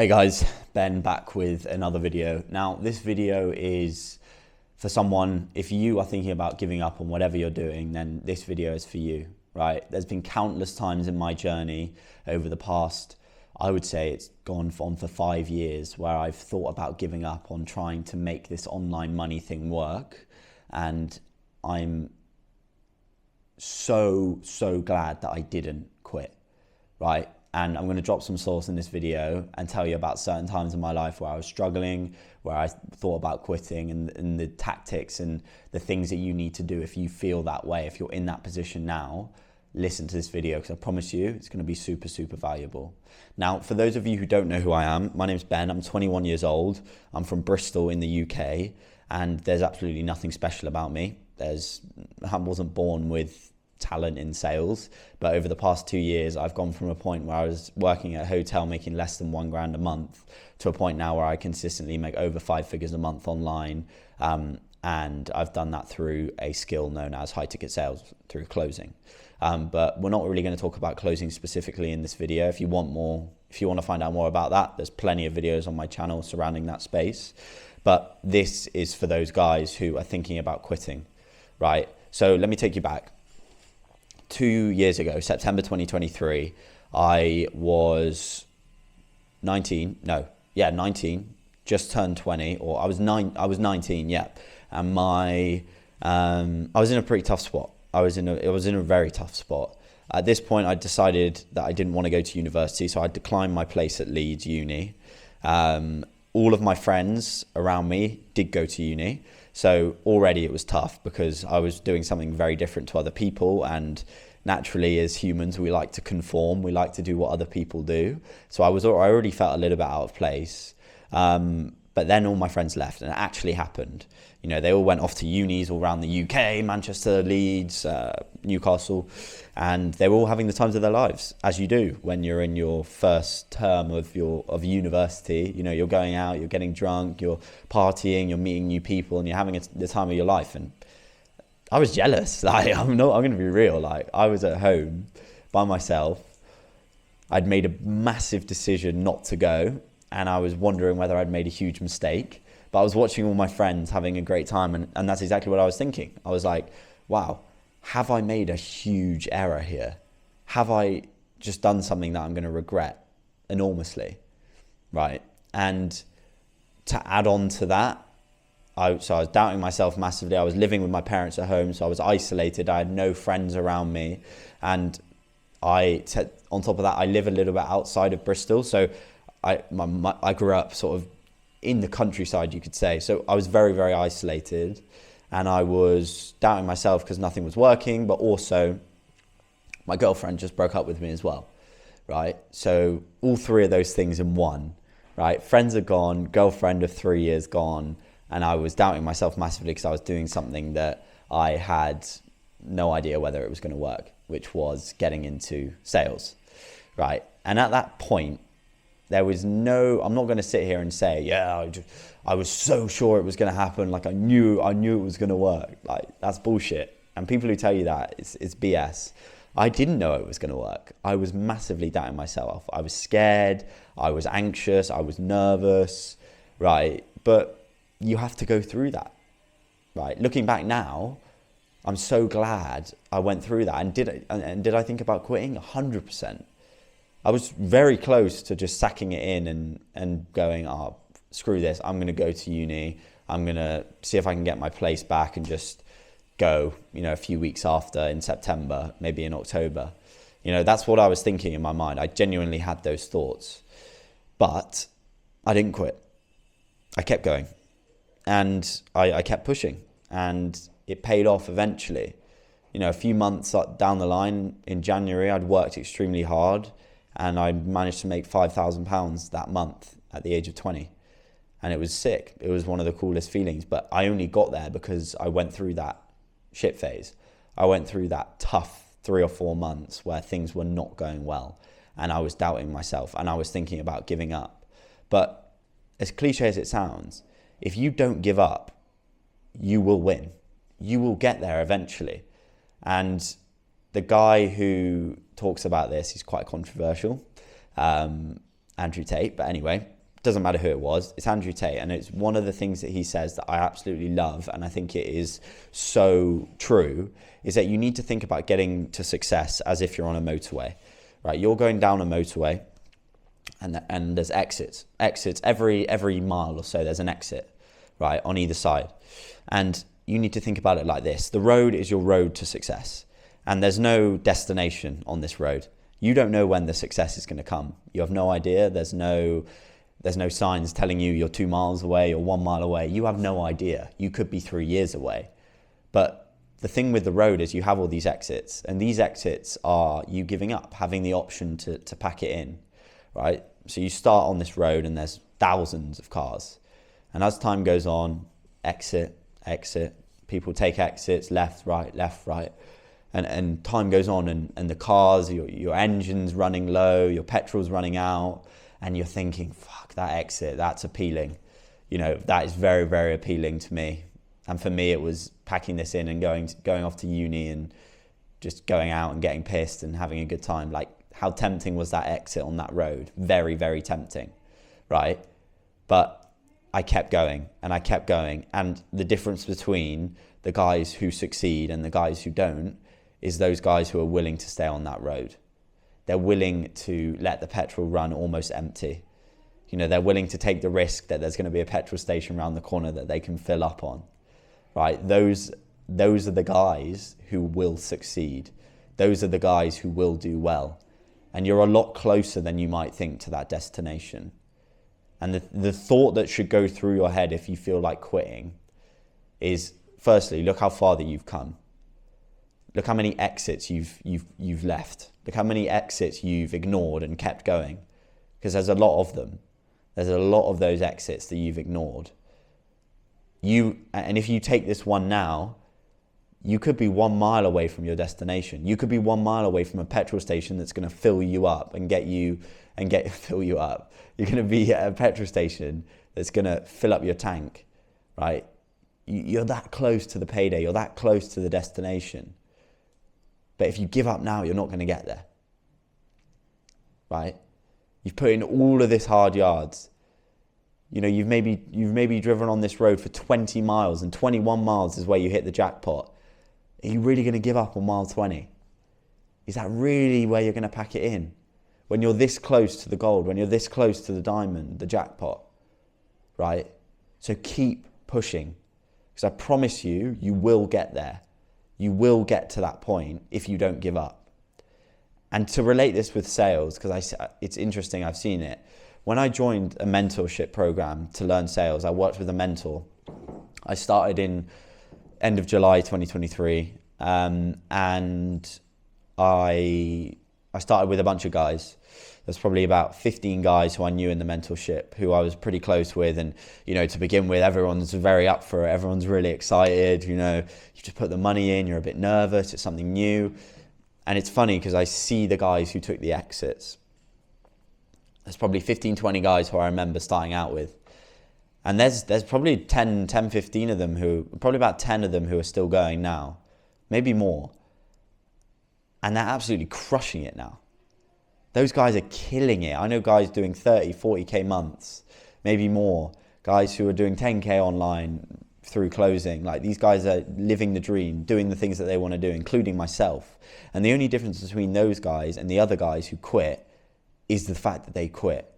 Hey guys, Ben back with another video. Now this video is for someone, if you are thinking about giving up on whatever you're doing, then this video is for you, right? There's been countless times in my journey over the past, I would say it's gone on for 5 years, where I've thought about giving up on trying to make this online money thing work. And I'm so glad that I didn't quit, right? And I'm going to drop some source in this video and tell you about certain times in my life where I was struggling, where I thought about quitting, and the tactics and the things that you need to do if you feel that way. If you're in that position now, listen to this video because I promise you it's going to be super valuable. Now, for those of you who don't know who I am, my name's Ben. I'm 21 years old. I'm from Bristol in the UK, and there's absolutely nothing special about me. I wasn't born with talent in sales, but over the past 2 years I've gone from a point where I was working at a hotel making less than £1,000 a month to a point now where I consistently make over 5 figures a month online, and I've done that through a skill known as high ticket sales, through closing. But we're not really going to talk about closing specifically in this video. If you want to find out more about that, there's plenty of videos on my channel surrounding that space. But this is for those guys who are thinking about quitting, right? So let me take you back. 2 years ago, September 2023, I was 19, just turned 20, or I was 19, yeah. And I was in a pretty tough spot. I was in a very tough spot. At this point, I decided that I didn't want to go to university, so I declined my place at Leeds Uni. All of my friends around me did go to uni. So already it was tough because I was doing something very different to other people, and naturally as humans we like to conform, we like to do what other people do. So I already felt a little bit out of place. But then all my friends left, and it actually happened. You know, they all went off to unis all around the UK, Manchester, Leeds, Newcastle, and they were all having the times of their lives, as you do when you're in your first term of university. You know, you're going out, you're getting drunk, you're partying, you're meeting new people, and you're having the time of your life. And I was jealous. Like, I'm going to be real. Like, I was at home by myself. I'd made a massive decision not to go, and I was wondering whether I'd made a huge mistake. But I was watching all my friends having a great time, and that's exactly what I was thinking. I was like, wow, have I made a huge error here? Have I just done something that I'm going to regret enormously, right? And to add on to that, I was doubting myself massively. I was living with my parents at home, so I was isolated. I had no friends around me. And on top of that, I live a little bit outside of Bristol, so I grew up sort of in the countryside, you could say. So I was very isolated, and I was doubting myself because nothing was working, but also my girlfriend just broke up with me as well, right? So all three of those things in one, right? Friends are gone, girlfriend of 3 years gone, and I was doubting myself massively because I was doing something that I had no idea whether it was going to work, which was getting into sales, right? And at that point, there was I'm not going to sit here and say, yeah, I was so sure it was going to happen. Like I knew it was going to work. Like, that's bullshit. And people who tell you that, it's BS. I didn't know it was going to work. I was massively doubting myself. I was scared. I was anxious. I was nervous, right? But you have to go through that, right? Looking back now, I'm so glad I went through that. And did I think about quitting? 100%. I was very close to just sacking it in and going, oh, screw this. I'm going to go to uni. I'm going to see if I can get my place back and just go, a few weeks after, in September, maybe in October. That's what I was thinking in my mind. I genuinely had those thoughts. But I didn't quit. I kept going. And I kept pushing. And it paid off eventually. A few months down the line, in January, I'd worked extremely hard. And I managed to make £5,000 that month at the age of 20. And it was sick. It was one of the coolest feelings. But I only got there because I went through that shit phase. I went through that tough 3 or 4 months where things were not going well. And I was doubting myself. And I was thinking about giving up. But as cliche as it sounds, if you don't give up, you will win. You will get there eventually. And the guy who talks about this, he's quite controversial. And Andrew Tate, but anyway, doesn't matter who it was, it's Andrew Tate. And it's one of the things that he says that I absolutely love, and I think it is so true, is that you need to think about getting to success as if you're on a motorway, right? You're going down a motorway, and there's exits every mile or so. There's an exit, right, on either side. And you need to think about it like this. The road is your road to success, and there's no destination on this road. You don't know when the success is going to come. You have no idea. There's no signs telling you you're 2 miles away or 1 mile away. You have no idea. You could be 3 years away. But the thing with the road is you have all these exits, and these exits are you giving up, having the option to pack it in, right? So you start on this road and there's thousands of cars. And as time goes on, exit, people take exits, left, right. And time goes on, and the cars, your engine's running low, your petrol's running out, and you're thinking, fuck, that exit, that's appealing. You know, that is very, very appealing to me. And for me, it was packing this in and going off to uni and just going out and getting pissed and having a good time. Like, how tempting was that exit on that road? Very, very tempting, right? But I kept going and I kept going. And the difference between the guys who succeed and the guys who don't is those guys who are willing to stay on that road. They're willing to let the petrol run almost empty. You know, they're willing to take the risk that there's going to be a petrol station around the corner that they can fill up on, right? Those are the guys who will succeed. Those are the guys who will do well. And you're a lot closer than you might think to that destination. And the thought that should go through your head if you feel like quitting is, firstly, look how far that you've come. Look how many exits you've left. Look how many exits you've ignored and kept going. Because there's a lot of them. There's a lot of those exits that you've ignored. And if you take this one now, you could be 1 mile away from your destination. You could be 1 mile away from a petrol station that's going to fill you up and fill you up. You're going to be at a petrol station that's going to fill up your tank, right? You're that close to the payday. You're that close to the destination. But if you give up now, you're not going to get there, right? You've put in all of this hard yards. You know, you've maybe driven on this road for 20 miles, and 21 miles is where you hit the jackpot. Are you really going to give up on mile 20? Is that really where you're going to pack it in? When you're this close to the gold, when you're this close to the diamond, the jackpot, right? So keep pushing, because I promise you, you will get there. You will get to that point if you don't give up. And to relate this with sales, because it's interesting, I've seen it. When I joined a mentorship program to learn sales, I worked with a mentor. I started in end of July 2023, and I started with a bunch of guys. There's probably about 15 guys who I knew in the mentorship who I was pretty close with. And, you know, to begin with, everyone's very up for it. Everyone's really excited. You know, you just put the money in, you're a bit nervous. It's something new. And it's funny because I see the guys who took the exits. There's probably 15, 20 guys who I remember starting out with. And there's probably 10, 15 of them probably about 10 of them who are still going now, maybe more. And they're absolutely crushing it now. Those guys are killing it. I know guys doing 30, 40K months, maybe more. Guys who are doing 10K online through closing. Like, these guys are living the dream, doing the things that they want to do, including myself. And the only difference between those guys and the other guys who quit is the fact that they quit.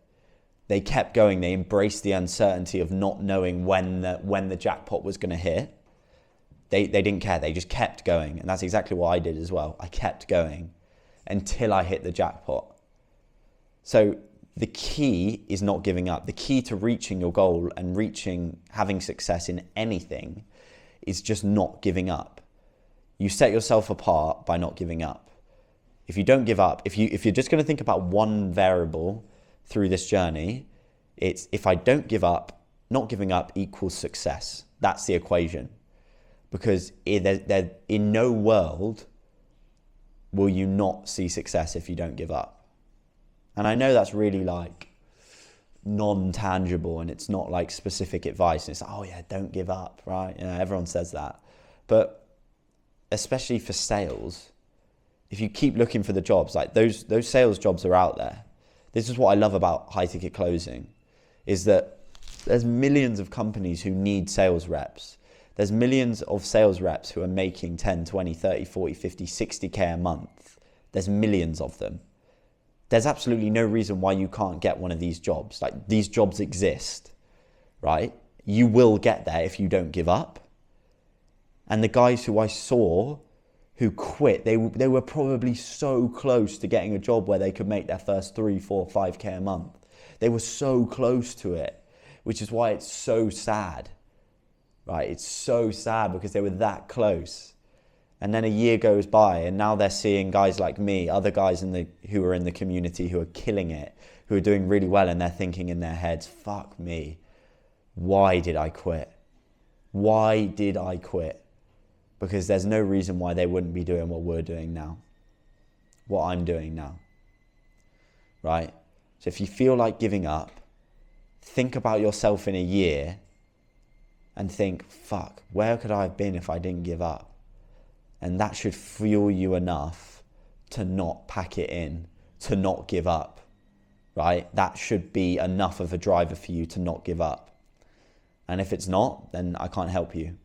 They kept going. They embraced the uncertainty of not knowing when the jackpot was going to hit. They didn't care. They just kept going. And that's exactly what I did as well. I kept going until I hit the jackpot. So the key is not giving up. The key to reaching your goal and having success in anything is just not giving up. You set yourself apart by not giving up. If you don't give up, if you're just going to think about one variable through this journey, it's if I don't give up, not giving up equals success. That's the equation. Because in no world will you not see success if you don't give up. And I know that's really like non-tangible and it's not like specific advice. And it's like, oh yeah, don't give up, right? You know, everyone says that. But especially for sales, if you keep looking for the jobs, like those sales jobs are out there. This is what I love about high ticket closing, is that there's millions of companies who need sales reps. There's millions of sales reps who are making 10, 20, 30, 40, 50, 60K a month. There's millions of them. There's absolutely no reason why you can't get one of these jobs. Like, these jobs exist, right? You will get there if you don't give up. And the guys who I saw who quit, they were probably so close to getting a job where they could make their first 3, 4, 5K a month. They were so close to it, which is why it's so sad, right? It's so sad because they were that close. And then a year goes by and now they're seeing guys like me, other guys who are in the community who are killing it, who are doing really well, and they're thinking in their heads, fuck me, why did I quit? Why did I quit? Because there's no reason why they wouldn't be doing what we're doing now, what I'm doing now, right? So if you feel like giving up, think about yourself in a year and think, fuck, where could I have been if I didn't give up? And that should fuel you enough to not pack it in, to not give up, right? That should be enough of a driver for you to not give up. And if it's not, then I can't help you.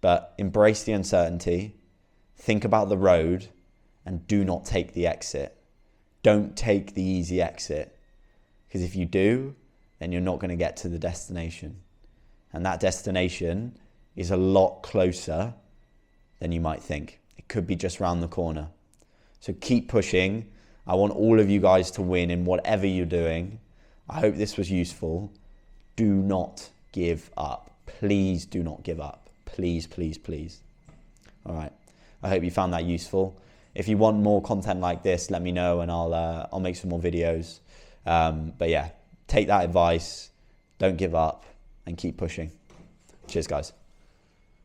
But embrace the uncertainty, think about the road, and do not take the exit. Don't take the easy exit. Because if you do, then you're not going to get to the destination. And that destination is a lot closer than you might think. It could be just round the corner. So keep pushing. I want all of you guys to win in whatever you're doing. I hope this was useful. Do not give up. Please do not give up. Please, please, please. All right. I hope you found that useful. If you want more content like this, let me know and I'll make some more videos. But yeah, take that advice. Don't give up and keep pushing. Cheers, guys.